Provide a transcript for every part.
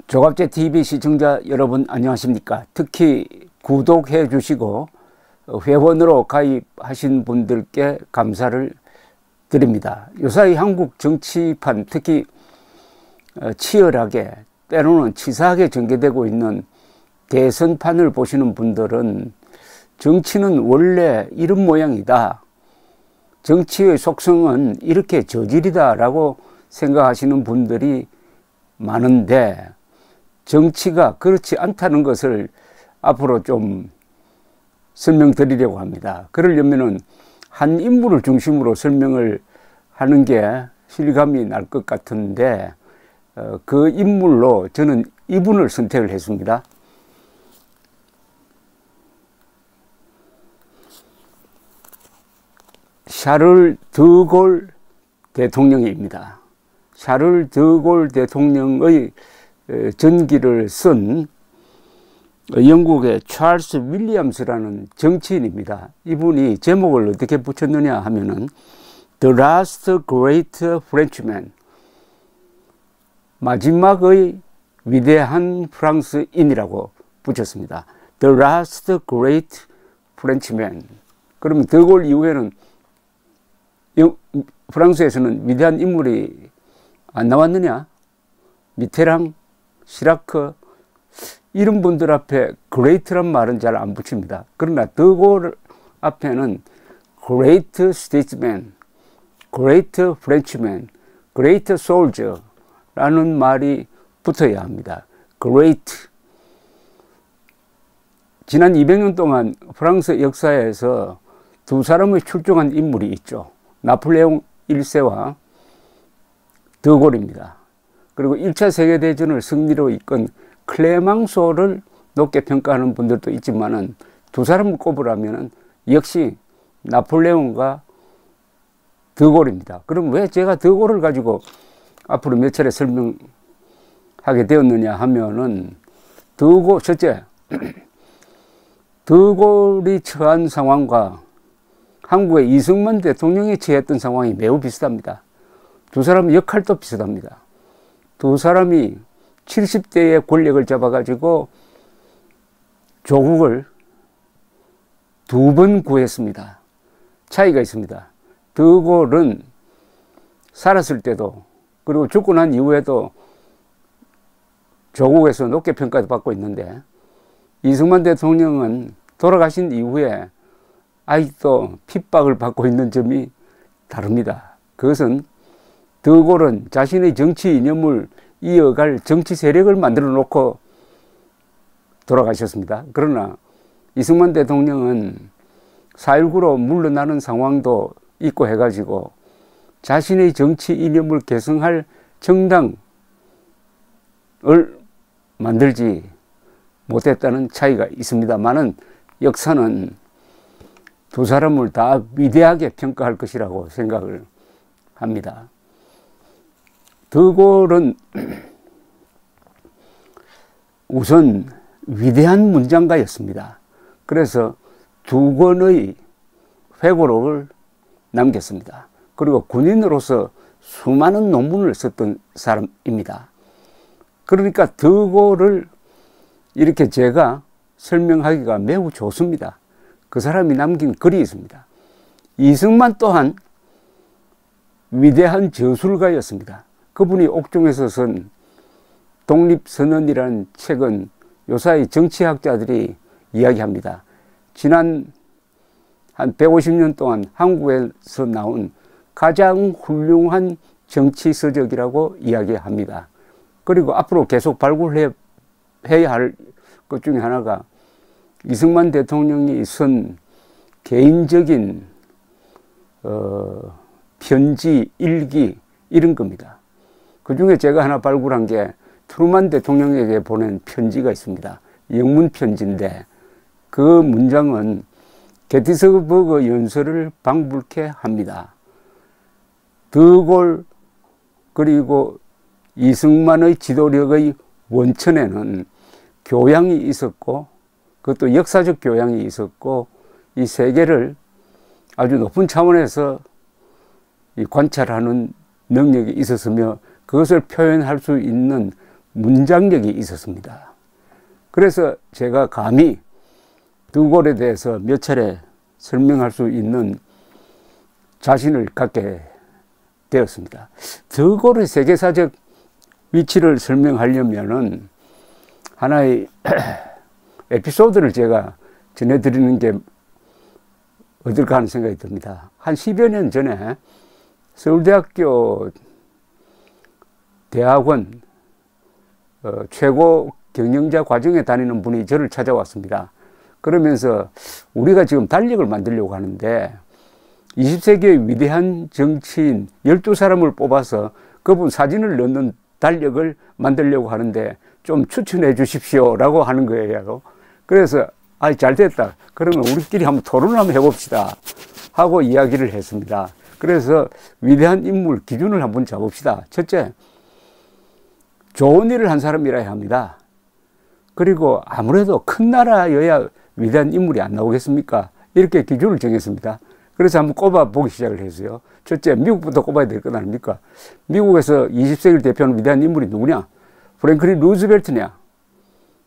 조갑제 TV 시청자 여러분 안녕하십니까? 특히 구독해 주시고 회원으로 가입하신 분들께 감사를 드립니다. 요사이 한국 정치판, 특히 치열하게 때로는 치사하게 전개되고 있는 대선판을 보시는 분들은 정치는 원래 이런 모양이다, 정치의 속성은 이렇게 저질이다 라고 생각하시는 분들이 많은데, 정치가 그렇지 않다는 것을 앞으로 좀 설명드리려고 합니다. 그러려면은 한 인물을 중심으로 설명을 하는 게 실감이 날 것 같은데, 그 인물로 저는 이분을 선택을 했습니다. 샤를 드골 대통령입니다. 샤를 드골 대통령의 전기를 쓴 영국의 찰스 윌리엄스라는 정치인입니다. 이분이 제목을 어떻게 붙였느냐 하면은 The Last Great Frenchman, 마지막의 위대한 프랑스인이라고 붙였습니다. The Last Great Frenchman. 그러면 드골 이후에는 프랑스에서는 위대한 인물이 안 나왔느냐? 미테랑, 시라크, 이런 분들 앞에 great란 말은 잘 안 붙입니다. 그러나 드골 앞에는 great statesman, great Frenchman, great soldier 라는 말이 붙어야 합니다. great. 지난 200년 동안 프랑스 역사에서 두 사람의 출중한 인물이 있죠. 나폴레옹 1세와 드골입니다. 그리고 1차 세계대전을 승리로 이끈 클레망소를 높게 평가하는 분들도 있지만은 두 사람을 꼽으라면은 역시 나폴레옹과 드골입니다. 그럼 왜 제가 드골을 가지고 앞으로 몇 차례 설명하게 되었느냐 하면은, 첫째, 드골이 처한 상황과 한국의 이승만 대통령이 처했던 상황이 매우 비슷합니다. 두 사람의 역할도 비슷합니다. 두 사람이 70대의 권력을 잡아가지고 조국을 두 번 구했습니다. 차이가 있습니다. 드골은 살았을 때도 그리고 죽고 난 이후에도 조국에서 높게 평가를 받고 있는데, 이승만 대통령은 돌아가신 이후에 아직도 핍박을 받고 있는 점이 다릅니다. 그것은 드골은 자신의 정치 이념을 이어갈 정치 세력을 만들어 놓고 돌아가셨습니다. 그러나 이승만 대통령은 4.19로 물러나는 상황도 있고 해가지고 자신의 정치 이념을 계승할 정당을 만들지 못했다는 차이가 있습니다만은, 역사는 두 사람을 다 위대하게 평가할 것이라고 생각을 합니다. 드골은 우선 위대한 문장가였습니다. 그래서 2권의 회고록을 남겼습니다. 그리고 군인으로서 수많은 논문을 썼던 사람입니다. 그러니까 드골을 이렇게 제가 설명하기가 매우 좋습니다. 그 사람이 남긴 글이 있습니다. 이승만 또한 위대한 저술가였습니다. 그분이 옥중에서 쓴 독립선언이라는 책은 요사이 정치학자들이 이야기합니다. 지난 한 150년 동안 한국에서 나온 가장 훌륭한 정치서적이라고 이야기합니다. 그리고 앞으로 계속 발굴해야 할 것 중에 하나가 이승만 대통령이 쓴 개인적인 편지, 일기, 이런 겁니다. 그 중에 제가 하나 발굴한 게 트루만 대통령에게 보낸 편지가 있습니다. 영문 편지인데 그 문장은 게티스버그 연설을 방불케 합니다. 드골 그리고 이승만의 지도력의 원천에는 교양이 있었고, 그것도 역사적 교양이 있었고, 이 세계를 아주 높은 차원에서 관찰하는 능력이 있었으며 그것을 표현할 수 있는 문장력이 있었습니다. 그래서 제가 감히 드골에 대해서 몇 차례 설명할 수 있는 자신을 갖게 되었습니다. 드골의 세계사적 위치를 설명하려면은 하나의 에피소드를 제가 전해드리는 게 어떨까 하는 생각이 듭니다. 한 10여 년 전에 서울대학교 대학원 최고 경영자 과정에 다니는 분이 저를 찾아왔습니다. 그러면서 우리가 지금 달력을 만들려고 하는데 20세기의 위대한 정치인 12사람을 뽑아서 그분 사진을 넣는 달력을 만들려고 하는데 좀 추천해 주십시오 라고 하는 거예요. 그래서 잘 됐다. 그러면 우리끼리 한번 토론을 한번 해봅시다 하고 이야기를 했습니다. 그래서 위대한 인물 기준을 한번 잡읍시다. 첫째, 좋은 일을 한 사람이라야 합니다. 그리고 아무래도 큰 나라여야 위대한 인물이 안 나오겠습니까? 이렇게 기준을 정했습니다. 그래서 한번 꼽아보기 시작을 했어요. 첫째, 미국부터 꼽아야 될 것 아닙니까? 미국에서 20세기를 대표하는 위대한 인물이 누구냐? 프랭클린 루즈벨트냐?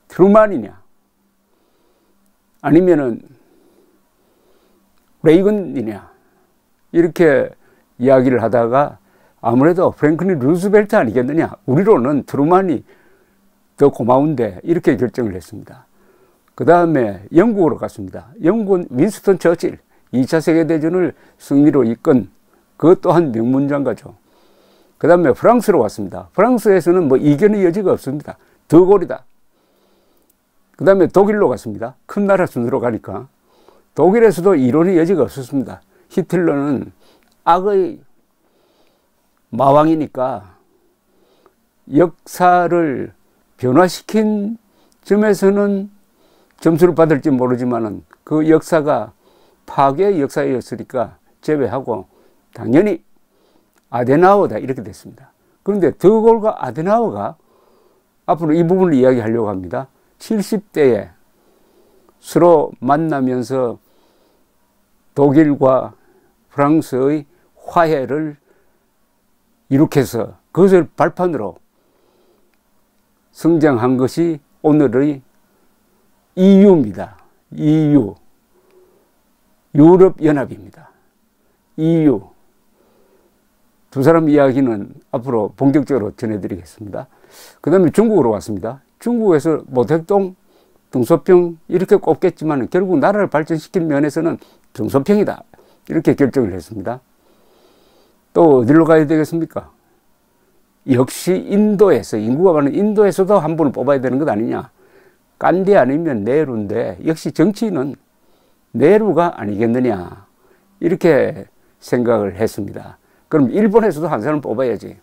트루만이냐? 아니면은 레이건이냐? 이렇게 이야기를 하다가 아무래도 프랭클린 루즈벨트 아니겠느냐? 우리로는 트루만이 더 고마운데 이렇게 결정을 했습니다. 그 다음에 영국으로 갔습니다. 영국은 윈스턴 처칠 2차 세계대전을 승리로 이끈 그 또한 명문장가죠. 그 다음에 프랑스로 왔습니다. 프랑스에서는 뭐 이견의 여지가 없습니다. 드골이다. 그 다음에 독일로 갔습니다. 큰 나라 순으로 가니까 독일에서도 이론의 여지가 없었습니다. 히틀러는 악의 마왕이니까 역사를 변화시킨 점에서는 점수를 받을지 모르지만은 그 역사가 파괴의 역사였으니까 제외하고 당연히 아데나우어다 이렇게 됐습니다. 그런데 드골과 아데나우어가 앞으로 이 부분을 이야기하려고 합니다. 70대에 서로 만나면서 독일과 프랑스의 화해를 이룩해서 그것을 발판으로 성장한 것이 오늘의 EU입니다. EU. 유럽연합입니다. EU. 두 사람 이야기는 앞으로 본격적으로 전해드리겠습니다. 그 다음에 중국으로 왔습니다. 중국에서 모택동, 등소평 이렇게 꼽겠지만 결국 나라를 발전시킨 면에서는 등소평이다. 이렇게 결정을 했습니다. 또 어디로 가야 되겠습니까? 역시 인도에서, 인구가 많은 인도에서도 한 분을 뽑아야 되는 것 아니냐. 간디 아니면 네루인데 역시 정치인은 네루가 아니겠느냐. 이렇게 생각을 했습니다. 그럼 일본에서도 한 사람 뽑아야지.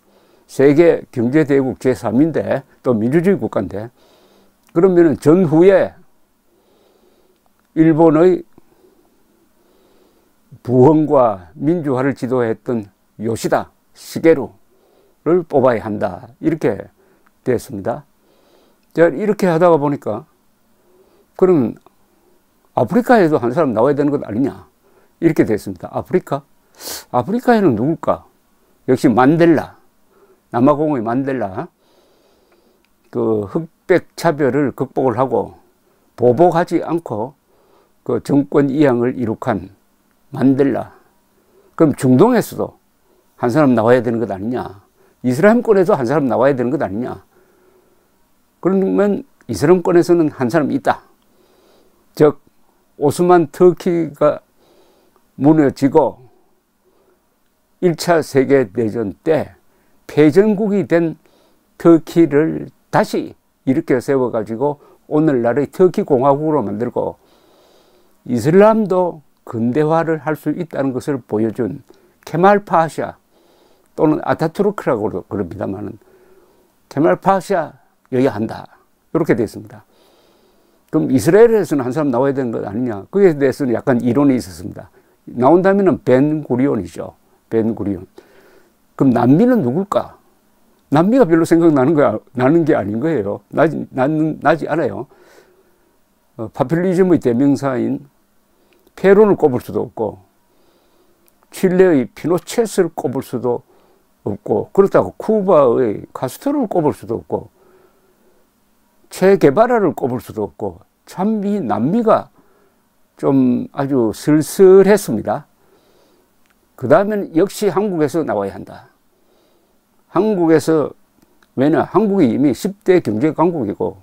세계 경제대국 제3인데 또 민주주의 국가인데 그러면 전후에 일본의 부흥과 민주화를 지도했던 요시다, 시게루를 뽑아야 한다. 이렇게 됐습니다. 제가 이렇게 하다가 보니까 그럼 아프리카에도 한 사람 나와야 되는 것 아니냐. 이렇게 됐습니다. 아프리카에는 누굴까? 역시 만델라. 남아공의 만델라. 그 흑백 차별을 극복을 하고 보복하지 않고 그 정권 이양을 이룩한 만델라. 그럼 중동에서도 한 사람 나와야 되는 것 아니냐. 이슬람권에도 한 사람 나와야 되는 것 아니냐. 그러면 이슬람권에서는 한 사람 있다. 즉 오스만 터키가 무너지고 1차 세계대전 때 패전국이 된 터키를 다시 일으켜 세워가지고 오늘날의 터키 공화국으로 만들고 이슬람도 근대화를 할 수 있다는 것을 보여준 케말 파샤 또는 아타투르크라고 그럽니다만은 케말 파샤여야 한다. 이렇게 됐습니다. 그럼 이스라엘에서는 한 사람 나와야 되는 것 아니냐. 그에 대해서는 약간 이론이 있었습니다. 나온다면 벤구리온이죠. 벤구리온. 그럼 남미는 누굴까? 남미가 별로 나는 게 아닌 거예요. 나지 않아요. 파퓰리즘의 대명사인 페론을 꼽을 수도 없고 칠레의 피노체스를 꼽을 수도 없고 그렇다고 쿠바의 카스트로를 꼽을 수도 없고 체게바라를 꼽을 수도 없고 참 이 남미가 좀 아주 쓸쓸했습니다. 그 다음에는 역시 한국에서 나와야 한다. 한국에서, 왜냐, 한국이 이미 10대 경제 강국이고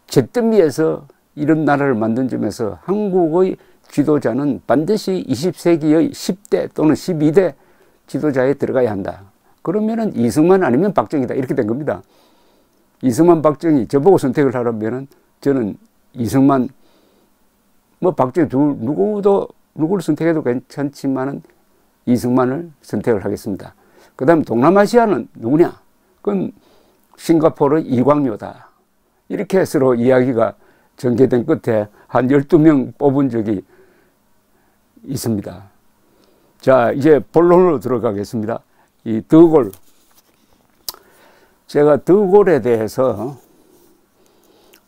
잿더미에서 이런 나라를 만든 점에서 한국의 지도자는 반드시 20세기의 10대 또는 12대 지도자에 들어가야 한다. 그러면은 이승만 아니면 박정희다. 이렇게 된 겁니다. 이승만, 박정희, 저보고 선택을 하라면은 저는 이승만, 뭐 박정희 누구를 선택해도 괜찮지만은 이승만을 선택을 하겠습니다. 그 다음 동남아시아는 누구냐? 그건 싱가포르의 이광요다. 이렇게 서로 이야기가 전개된 끝에 한 12명 뽑은 적이 있습니다. 자, 이제 본론으로 들어가겠습니다. 이 드골. 제가 드골에 대해서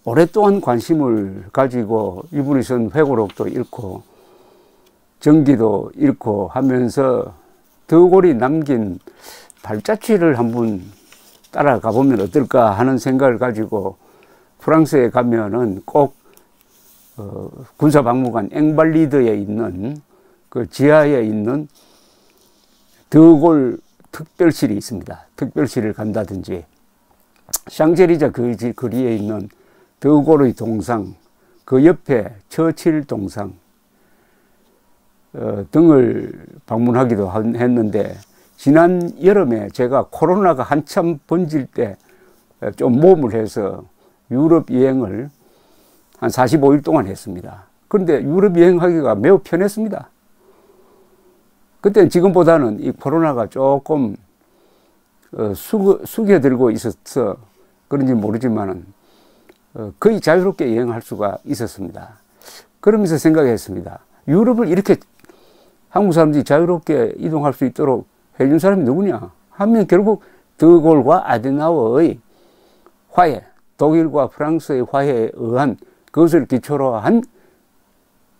오랫동안 관심을 가지고 이분이 쓴 회고록도 읽고 전기도 읽고 하면서 드골이 남긴 발자취를 한번 따라가 보면 어떨까 하는 생각을 가지고 프랑스에 가면은 꼭 군사박물관 앵발리드에 있는 그 지하에 있는 드골 특별실이 있습니다. 특별실을 간다든지 샹젤리제 거리에 있는 드골의 동상, 그 옆에 처칠 동상 등을 방문하기도 했는데 지난 여름에 제가 코로나가 한참 번질 때 좀 모험을 해서 유럽 여행을 한 45일 동안 했습니다. 그런데 유럽 여행하기가 매우 편했습니다. 그때는 지금보다는 이 코로나가 조금 숙여들고 있어서 그런지 모르지만은 거의 자유롭게 여행할 수가 있었습니다. 그러면서 생각했습니다. 유럽을 이렇게 한국 사람들이 자유롭게 이동할 수 있도록 해준 사람이 누구냐 하면 결국 드골과 아데나우어의 화해, 독일과 프랑스의 화해에 의한 그것을 기초로 한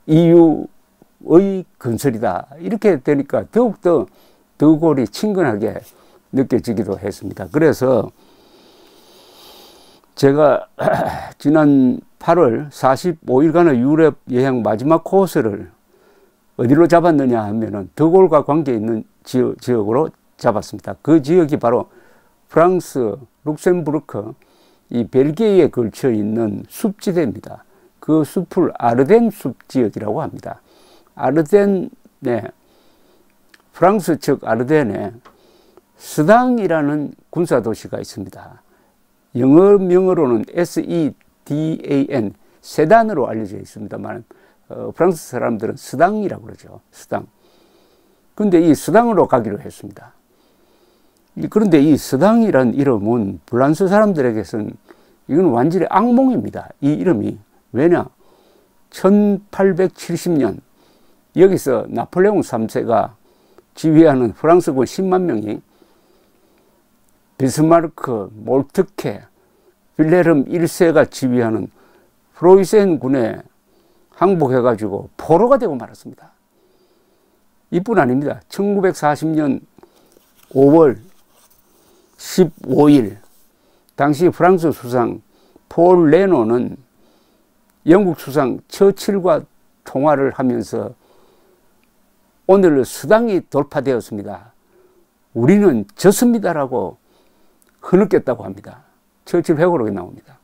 EU의 건설이다. 이렇게 되니까 더욱더 드골이 친근하게 느껴지기도 했습니다. 그래서 제가 지난 8월 45일간의 유럽 여행 마지막 코스를 어디로 잡았느냐 하면은 드골과 관계 있는 지역으로 잡았습니다. 그 지역이 바로 프랑스, 룩셈부르크, 이 벨기에에 걸쳐 있는 숲지대입니다. 그 숲을 아르덴 숲지역이라고 합니다. 아르덴에, 프랑스 측 아르덴에 스당이라는 군사도시가 있습니다. 영어로는 SEDAN, 세단으로 알려져 있습니다만 프랑스 사람들은 스당이라고 그러죠. 스당. 그런데 이 스당으로 가기로 했습니다. 그런데 이 스당이라는 이름은 프랑스 사람들에게서는 이건 완전히 악몽입니다. 이 이름이. 왜냐? 1870년 여기서 나폴레옹 3세가 지휘하는 프랑스군 10만 명이 비스마르크, 몰트케, 빌헤름 1세가 지휘하는 프로이센 군에 항복해가지고 포로가 되고 말았습니다. 이뿐 아닙니다. 1940년 5월 15일 당시 프랑스 수상 폴 레노는 영국 수상 처칠과 통화를 하면서 오늘 수당이 돌파되었습니다. 우리는 졌습니다라고 흐느꼈다고 합니다. 처칠 회고록에 나옵니다.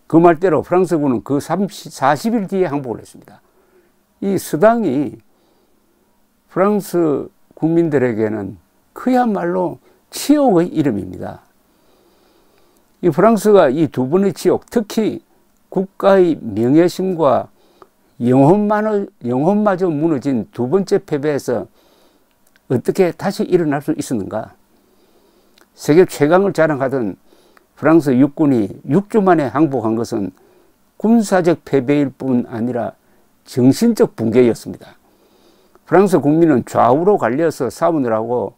그 말대로 프랑스군은 그 40일 뒤에 항복을 했습니다. 이 수당이 프랑스 국민들에게는 그야말로 치욕의 이름입니다. 이 프랑스가 이 두 번의 치욕, 특히 국가의 명예심과 영혼마저 무너진 두 번째 패배에서 어떻게 다시 일어날 수 있었는가? 세계 최강을 자랑하던 프랑스 육군이 6주 만에 항복한 것은 군사적 패배일 뿐 아니라 정신적 붕괴였습니다. 프랑스 국민은 좌우로 갈려서 싸움을 하고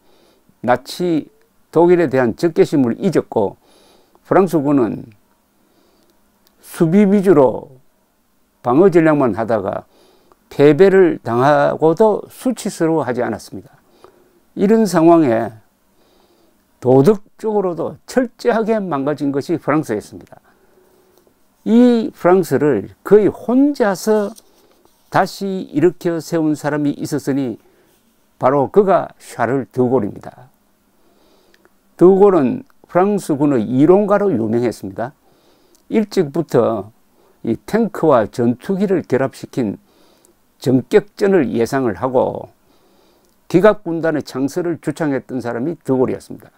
나치 독일에 대한 적개심을 잊었고 프랑스군은 수비 위주로 방어 전략만 하다가 패배를 당하고도 수치스러워하지 않았습니다. 이런 상황에 도덕적으로도 철저하게 망가진 것이 프랑스였습니다. 이 프랑스를 거의 혼자서 다시 일으켜 세운 사람이 있었으니 바로 그가 샤를 드골입니다. 드골은 프랑스군의 이론가로 유명했습니다. 일찍부터 이 탱크와 전투기를 결합시킨 전격전을 예상을 하고 기갑군단의 창설을 주창했던 사람이 드골이었습니다.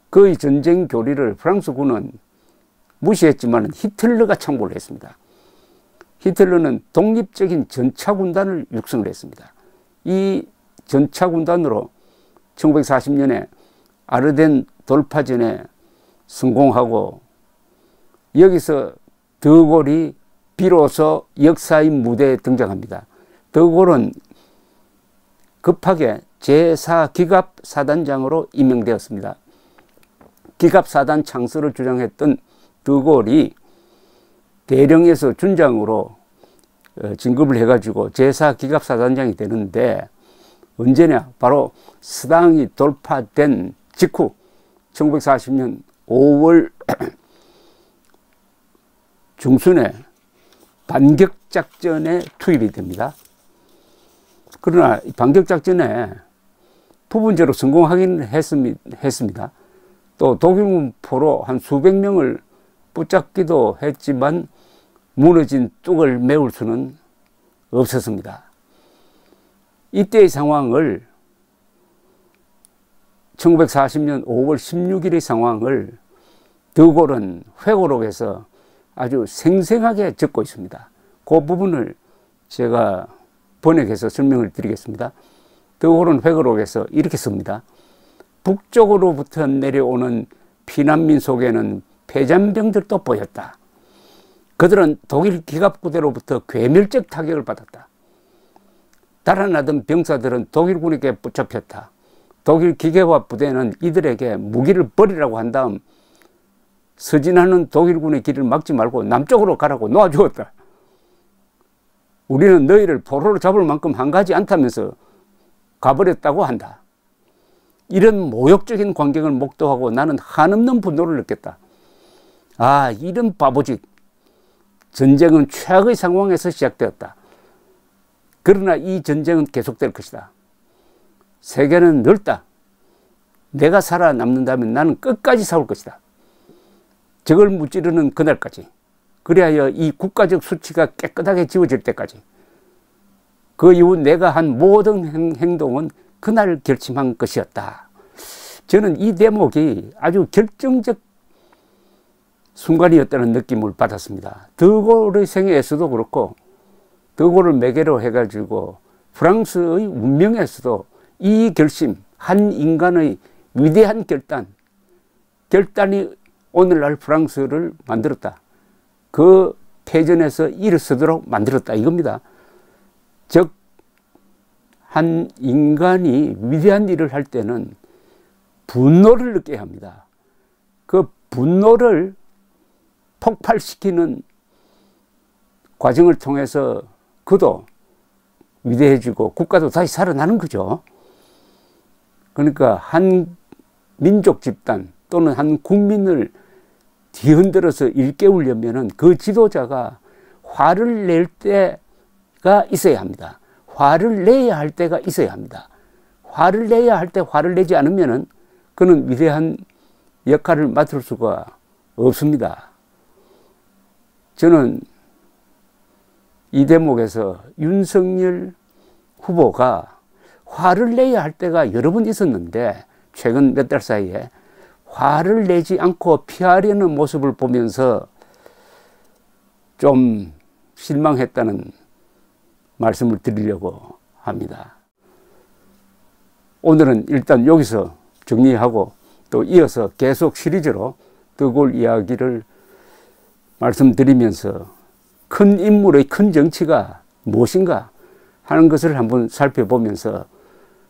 그의 전쟁 교리를 프랑스군은 무시했지만 히틀러가 참고를 했습니다. 히틀러는 독립적인 전차군단을 육성을 했습니다. 이 전차군단으로 1940년에 아르덴 돌파전에 성공하고 여기서 드골이 비로소 역사의 무대에 등장합니다. 드골은 급하게 제4기갑사단장으로 임명되었습니다. 기갑사단 창설을 주장했던 드골이 대령에서 준장으로 진급을 해가지고 제4기갑사단장이 되는데 언제냐? 바로 스당이 돌파된 직후 1940년 5월 중순에 반격작전에 투입이 됩니다. 그러나 반격작전에 부분적으로 성공하긴 했습니다. 또 독일군 포로 한 수백 명을 붙잡기도 했지만 무너진 뚝을 메울 수는 없었습니다. 이때의 상황을 1940년 5월 16일의 상황을 드골은 회고록에서 아주 생생하게 적고 있습니다. 그 부분을 제가 번역해서 설명을 드리겠습니다. 드골은 회고록에서 이렇게 씁니다. 북쪽으로부터 내려오는 피난민 속에는 폐잔병들도 보였다. 그들은 독일 기갑부대로부터 괴멸적 타격을 받았다. 달아나던 병사들은 독일군에게 붙잡혔다. 독일 기계화 부대는 이들에게 무기를 버리라고 한 다음 서진하는 독일군의 길을 막지 말고 남쪽으로 가라고 놓아주었다. 우리는 너희를 포로로 잡을 만큼 한가하지 않다면서 가버렸다고 한다. 이런 모욕적인 광경을 목도하고 나는 한없는 분노를 느꼈다. 아, 이런 바보짓. 전쟁은 최악의 상황에서 시작되었다. 그러나 이 전쟁은 계속될 것이다. 세계는 넓다. 내가 살아남는다면 나는 끝까지 싸울 것이다. 적을 무찌르는 그날까지. 그리하여 이 국가적 수치가 깨끗하게 지워질 때까지. 그 이후 내가 한 모든 행동은 그날 결심한 것이었다. 저는 이 대목이 아주 결정적 순간이었다는 느낌을 받았습니다. 드골의 생애에서도 그렇고 드골을 매개로 해가지고 프랑스의 운명에서도 이 결심, 한 인간의 위대한 결단이 오늘날 프랑스를 만들었다. 그 패전에서 일어서도록 만들었다 이겁니다. 즉 한 인간이 위대한 일을 할 때는 분노를 느껴야 합니다. 그 분노를 폭발시키는 과정을 통해서 그도 위대해지고 국가도 다시 살아나는 거죠. 그러니까 한 민족 집단 또는 한 국민을 뒤흔들어서 일깨우려면 그 지도자가 화를 낼 때가 있어야 합니다. 화를 내야 할 때가 있어야 합니다. 화를 내야 할 때 화를 내지 않으면 그는 위대한 역할을 맡을 수가 없습니다. 저는 이 대목에서 윤석열 후보가 화를 내야 할 때가 여러 번 있었는데 최근 몇 달 사이에 화를 내지 않고 피하려는 모습을 보면서 좀 실망했다는 말씀을 드리려고 합니다. 오늘은 일단 여기서 정리하고 또 이어서 계속 시리즈로 드골 이야기를 말씀드리면서 큰 인물의 큰 정치가 무엇인가 하는 것을 한번 살펴보면서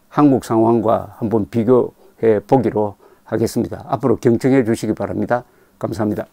한국 상황과 한번 비교해 보기로 하겠습니다. 앞으로 경청해 주시기 바랍니다. 감사합니다.